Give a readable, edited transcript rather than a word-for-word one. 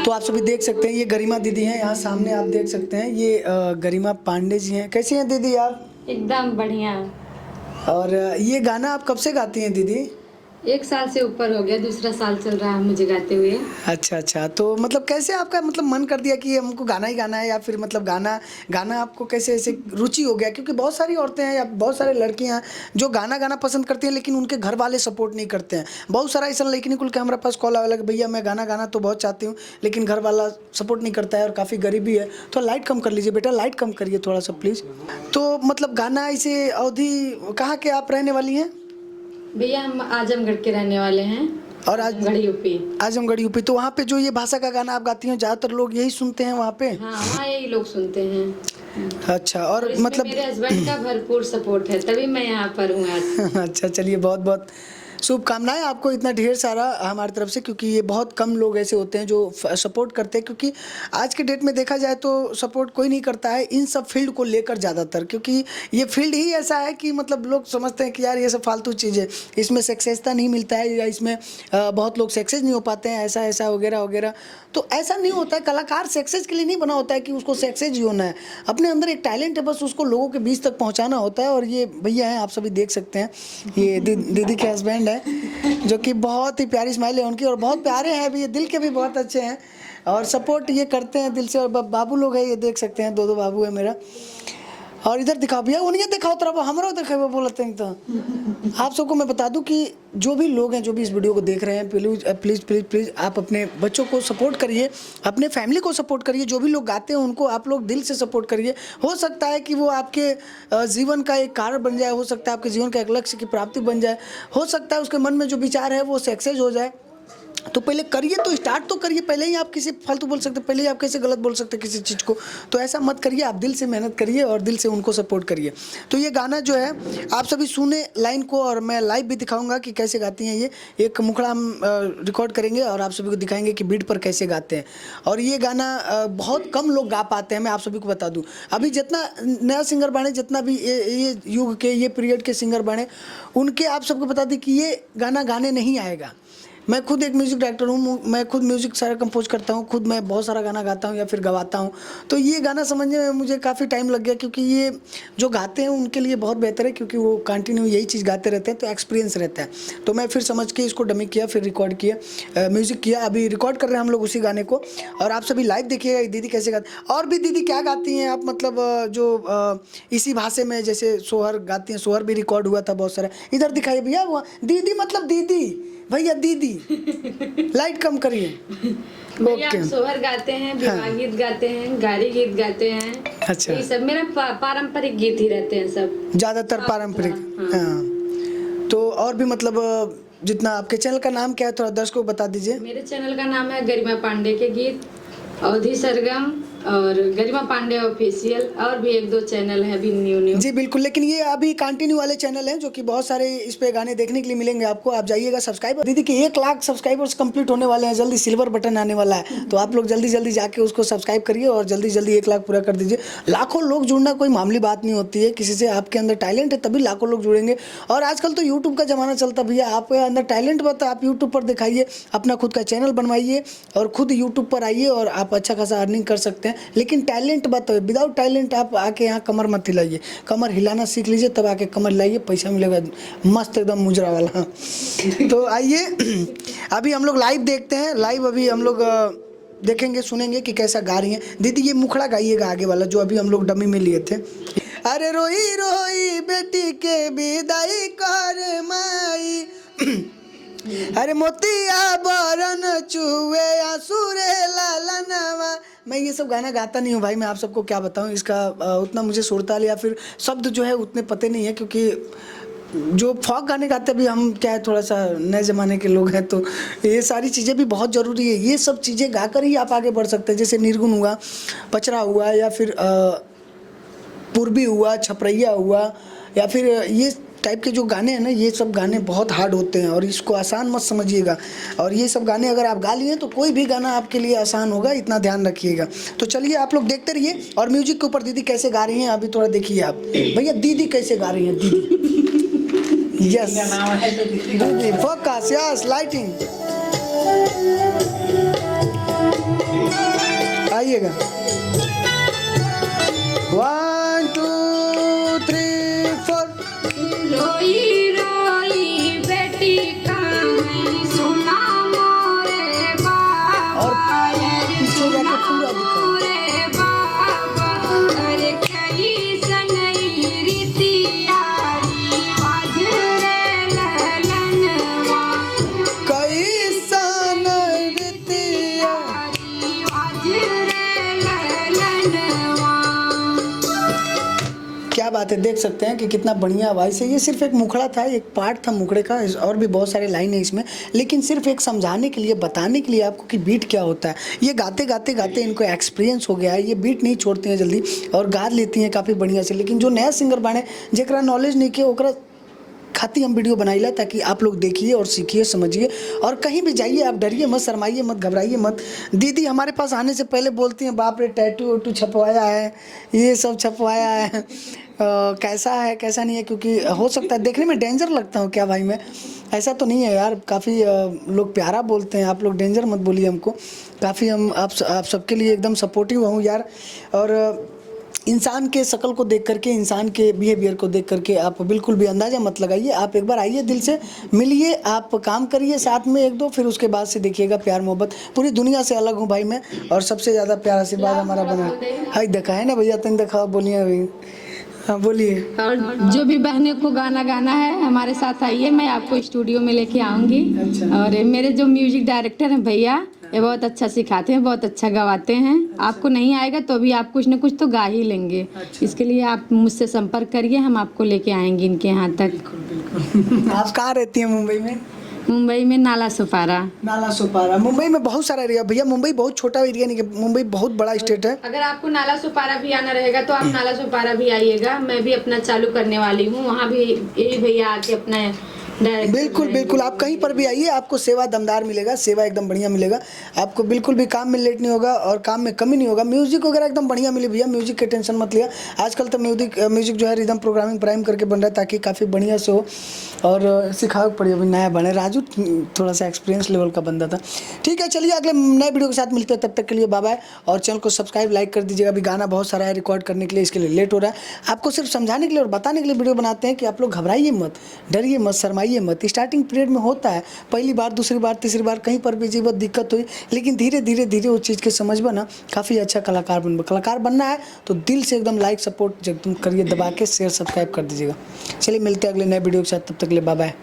तो आप सभी देख सकते हैं ये गरिमा दीदी हैं, यहाँ सामने आप देख सकते हैं ये गरिमा पांडे जी हैं। कैसी हैं दीदी आप? एकदम बढ़िया। और ये गाना आप कब से गाती हैं दीदी? 1 साल से ऊपर हो गया, दूसरा साल चल रहा है मुझे गाते हुए। अच्छा अच्छा, तो मतलब कैसे आपका मतलब मन कर दिया कि हमको गाना ही गाना है, या फिर मतलब गाना गाना आपको कैसे ऐसे रुचि हो गया? क्योंकि बहुत सारी औरतें हैं या बहुत सारे लड़कियां हैं जो गाना गाना पसंद करती हैं, लेकिन उनके घर वाले सपोर्ट नहीं करते हैं। बहुत सारा ऐसा लेकिन कुल के हमारे पास कॉल आवेला कि भैया मैं गाना गाना तो बहुत चाहती हूँ, लेकिन घर वाला सपोर्ट नहीं करता है और काफ़ी गरीबी है। तो लाइट कम कर लीजिए बेटा, लाइट कम करिए थोड़ा सा प्लीज़। तो मतलब गाना इसे अवधि कहाँ के आप रहने वाली हैं? भैया हम आजमगढ़ के रहने वाले हैं। और आजमगढ़ यूपी। आजमगढ़ यूपी। तो वहाँ पे जो ये भाषा का गाना आप गाती हैं, ज़्यादातर लोग यही सुनते हैं वहाँ पे? हाँ, वहाँ यही लोग सुनते हैं। अच्छा, और इसमें मतलब मेरे हस्बैंड का भरपूर सपोर्ट है, तभी मैं यहाँ पर हूँ आज। अच्छा, चलिए बहुत बहुत शुभकामनाएं आपको इतना ढेर सारा हमारी तरफ से, क्योंकि ये बहुत कम लोग ऐसे होते हैं जो सपोर्ट करते हैं। क्योंकि आज के डेट में देखा जाए तो सपोर्ट कोई नहीं करता है इन सब फील्ड को लेकर ज़्यादातर, क्योंकि ये फील्ड ही ऐसा है कि मतलब लोग समझते हैं कि यार ये सब फालतू चीज़ है, इसमें सक्सेसता नहीं मिलता है, या इसमें बहुत लोग सक्सेस नहीं हो पाते हैं, ऐसा ऐसा वगैरह वगैरह। तो ऐसा नहीं होता है, कलाकार सक्सेस के लिए नहीं बना होता है कि उसको सक्सेस ही होना है। अपने अंदर एक टैलेंट है, बस उसको लोगों के बीच तक पहुंचाना होता है। और ये भैया हैं, आप सभी देख सकते हैं, ये दीदी के हस्बैंड है, जो कि बहुत ही प्यारी स्माइल है उनकी और बहुत प्यारे हैं भी, ये दिल के भी बहुत अच्छे हैं और सपोर्ट ये करते हैं दिल से। और बाबू लोग हैं, ये देख सकते हैं, दो बाबू है मेरा। और इधर दिखाओ भैया, उन्हें दिखाओ तरफ, हमारा दिखाओ बोलते हैं। तो आप सबको मैं बता दूं कि जो भी लोग हैं, जो भी इस वीडियो को देख रहे हैं, प्लीज़ प्लीज़ प्लीज़ प्लीज़ आप अपने बच्चों को सपोर्ट करिए, अपने फैमिली को सपोर्ट करिए। जो भी लोग गाते हैं उनको आप लोग दिल से सपोर्ट करिए। हो सकता है कि वो आपके जीवन का एक कारण बन जाए, हो सकता है आपके जीवन का एक लक्ष्य की प्राप्ति बन जाए, हो सकता है उसके मन में जो विचार है वो सक्सेस हो जाए। तो पहले करिए, तो स्टार्ट तो करिए। पहले ही आप किसी फालतू बोल सकते, पहले ही आप कैसे गलत बोल सकते किसी चीज़ को। तो ऐसा मत करिए, आप दिल से मेहनत करिए और दिल से उनको सपोर्ट करिए। तो ये गाना जो है आप सभी सुने लाइन को, और मैं लाइव भी दिखाऊंगा कि कैसे गाती हैं ये। एक मुखड़ा हम रिकॉर्ड करेंगे और आप सभी को दिखाएंगे कि बीट पर कैसे गाते हैं। और ये गाना बहुत कम लोग गा पाते हैं, मैं आप सभी को बता दूँ। अभी जितना नया सिंगर बने, जितना भी ये युग के, ये पीरियड के सिंगर बने, उनके आप सबको बता दें कि ये गाना गाने नहीं आएगा। मैं खुद एक म्यूज़िक डायरेक्टर हूँ, मैं खुद म्यूज़िक सारा कंपोज करता हूँ, खुद मैं बहुत सारा गाना गाता हूँ या फिर गवाता हूँ। तो ये गाना समझने में मुझे काफ़ी टाइम लग गया, क्योंकि ये जो गाते हैं उनके लिए बहुत बेहतर है, क्योंकि वो कंटिन्यू यही चीज़ गाते रहते हैं, तो एक्सपीरियंस रहता है। तो मैं फिर समझ के इसको डमी किया, फिर रिकॉर्ड किया, म्यूज़िक किया। अभी रिकॉर्ड कर रहे हैं हम लोग उसी गाने को, और आप सभी लाइव देखिएगा दीदी कैसे गाती। और भी दीदी क्या गाती हैं आप, मतलब जो इसी भाषा में, जैसे सोहर गाती हैं, सोहर भी रिकॉर्ड हुआ था बहुत सारा। इधर दिखाइए भैया, वो दीदी मतलब दीदी, भैया दीदी लाइट कम करिए। भैया हम सोहर गाते हैं, विवाह गीत गाते हैं, गारी गीत गाते हैं। अच्छा, ये सब मेरा पारंपरिक गीत ही रहते हैं सब, ज़्यादातर पारंपरिक। हाँ, तो और भी मतलब जितना। आपके चैनल का नाम क्या है, थोड़ा दर्शकों को बता दीजिए। मेरे चैनल का नाम है गरिमा पांडे के गीत, अवधि सरगम और गरिमा पांडे ऑफिशियल, और भी 1-2 चैनल है अभी न्यू। जी बिल्कुल, लेकिन ये अभी कंटिन्यू वाले चैनल हैं, जो कि बहुत सारे इस पे गाने देखने के लिए मिलेंगे आपको। आप जाइएगा सब्सक्राइब। दीदी के 1 लाख सब्सक्राइबर्स कंप्लीट होने वाले हैं, जल्दी सिल्वर बटन आने वाला है, तो आप लोग जल्दी जल्दी जाके उसको सब्सक्राइब करिए और जल्दी जल्दी 1 लाख पूरा कर दीजिए। लाखों लोग जुड़ना कोई मामूली बात नहीं होती है, किसी से आपके अंदर टैलेंट है तभी लाखों लोग जुड़ेंगे। और आजकल तो यूट्यूब का ज़माना चलता भैया, आपके अंदर टैलेंट बता, आप यूट्यूब पर दिखाइए, अपना खुद का चैनल बनवाइए और खुद यूट्यूब पर आइए, और आप अच्छा खासा अर्निंग कर सकते हैं। लेकिन टैलेंट बात है, विदाउट टैलेंट आप आके यहाँ कमर मत हिलाइए, कमर हिलाना सीख लीजिए, तब आके कमर हिलाइए, पैसा मिलेगा मस्त एकदम मुजरा वाला। तो आइए अभी हम लोग लाइव देखते हैं। लाइव अभी हम लोग देखेंगे, सुनेंगे कि कैसा गा रही हैं दीदी। ये मुखड़ा गाइएगा आगे वाला, जो अभी हम लोग डमी में लिए थे। अरे रोई रोई बेटी के विदाई कर माई, अरे मोतिया बरन चुए आंसुरे लालनवा। मैं ये सब गाना गाता नहीं हूँ भाई, मैं आप सबको क्या बताऊँ, इसका उतना मुझे सुरताल या फिर शब्द जो है उतने पते नहीं है, क्योंकि जो फॉक गाने गाते हैं, अभी हम क्या है थोड़ा सा नए ज़माने के लोग हैं, तो ये सारी चीज़ें भी बहुत ज़रूरी है। ये सब चीज़ें गाकर ही आप आगे बढ़ सकते हैं, जैसे निर्गुण हुआ, पचरा हुआ, या फिर पूर्वी हुआ, छपरैया हुआ, या फिर ये टाइप के जो गाने हैं ना, ये सब गाने बहुत हार्ड होते हैं और इसको आसान मत समझिएगा। और ये सब गाने अगर आप गा लिए तो कोई भी गाना आपके लिए आसान होगा, इतना ध्यान रखिएगा। तो चलिए आप लोग देखते रहिए, और म्यूजिक के ऊपर दीदी कैसे गा रही हैं अभी थोड़ा देखिए आप। भैया दीदी कैसे गा रही हैं, दीदी, यस दीदी, फोकस, यस, लाइटिंग। लीजिएगा। 1 2 3 4। रोई रोई बेटी कहानी सुना मोरे बाबा पीछे जाके पूरा दिखा। मोरे बाबा अरे कई सनई रीतियारी बाजरे ललनवा कैसन रीतिया। बाजरे ललनवा। क्या बात है, देख सकते हैं कि कितना बढ़िया आवाज़ है। ये सिर्फ एक मुखड़ा था, एक पार्ट था मुखड़े का, और भी बहुत सारे लाइन है इसमें, लेकिन सिर्फ एक समझाने के लिए, बताने के लिए आपको कि बीट क्या होता है। ये गाते गाते गाते इनको एक्सपीरियंस हो गया है, ये बीट नहीं छोड़ती हैं जल्दी और गा लेती हैं काफ़ी बढ़िया से। लेकिन जो नया सिंगर बाने जरा नॉलेज नहीं किया ओकरा खाती हम वीडियो बनाइला ताकि आप लोग देखिए और सीखिए, समझिए, और कहीं भी जाइए आप डरिए मत, शर्माइए मत, घबराइए मत। दीदी हमारे पास आने से पहले बोलती हैं बाप रे टैटू वैटू छपवाया है, ये सब छपवाया है, कैसा है कैसा नहीं है, क्योंकि हो सकता है देखने में डेंजर लगता हूँ क्या भाई मैं? ऐसा तो नहीं है यार, काफ़ी लोग प्यारा बोलते हैं, आप लोग डेंजर मत बोलिए हमको। काफ़ी हम आप सबके लिए एकदम सपोर्टिव हूँ यार। और इंसान के शक्ल को देख करके, इंसान के बिहेवियर को देख करके आप बिल्कुल भी अंदाज़ा मत लगाइए। आप एक बार आइए, दिल से मिलिए, आप काम करिए साथ में एक दो, फिर उसके बाद से देखिएगा प्यार मोहब्बत। पूरी दुनिया से अलग हूँ भाई मैं, और सबसे ज़्यादा प्यार आशीर्वाद हमारा बना। हाई देखा है ना भैया, तुम दिखाओ, बोलिए अभी। हाँ बोलिए। और जो भी बहने को गाना गाना है हमारे साथ आइए, मैं आपको स्टूडियो में लेके आऊंगी। अच्छा। और मेरे जो म्यूजिक डायरेक्टर हैं भैया, ये बहुत अच्छा सिखाते हैं, बहुत अच्छा गवाते हैं। आपको नहीं आएगा तो भी आप कुछ न कुछ तो गा ही लेंगे। इसके लिए आप मुझसे संपर्क करिए, हम आपको लेके आएंगे इनके यहाँ तक। आप कहाँ रहती हैं मुंबई में? मुंबई में नाला सुपारा। नाला सुपारा। मुंबई में बहुत सारा एरिया भैया, मुंबई बहुत छोटा एरिया नहीं है, मुंबई बहुत बड़ा स्टेट है। अगर आपको नाला सुपारा भी आना रहेगा तो आप नाला सुपारा भी आइएगा, मैं भी अपना चालू करने वाली हूँ, वहाँ भी यही भैया आके अपना डायरेक्ट। बिल्कुल बिल्कुल, आप कहीं पर भी आइए, आपको सेवा दमदार मिलेगा, सेवा एकदम बढ़िया मिलेगा। आपको बिल्कुल भी काम में लेट नहीं होगा और काम में कमी नहीं होगा। म्यूजिक वगैरह एकदम बढ़िया मिले भैया, म्यूजिक की टेंशन मत लिया। आजकल तो म्यूजिक जो है रिदम प्रोग्रामिंग प्राइम करके बन रहा है ताकि काफ़ी बढ़िया से हो, और सिखाओ पड़ी अभी नया बने। राजू थोड़ा सा एक्सपीरियंस लेवल का बंदा था। ठीक है, चलिए अगले नए वीडियो के साथ मिलते हैं, तब तक के लिए बाय बाय। और चैनल को सब्सक्राइब लाइक कर दीजिएगा। अभी गाना बहुत सारा है रिकॉर्ड करने के लिए, इसके लिए लेट हो रहा है। आपको सिर्फ समझाने के लिए और बताने के लिए वीडियो बनाते हैं कि आप लोग घबराइए मत, डरिए मत, शर्माइए मत। स्टार्टिंग पीरियड में होता है, पहली बार, दूसरी बार, तीसरी बार कहीं पर भी जीवन दिक्कत हुई, लेकिन धीरे धीरे धीरे उस चीज़ के समझ ना काफ़ी अच्छा कलाकार बनना है तो दिल से एकदम लाइक सपोर्ट एकदम करिए, दबा के शेयर सब्सक्राइब कर दीजिएगा। चलिए मिलते हैं अगले नए वीडियो के साथ, तब तक के लिए बाय बाय।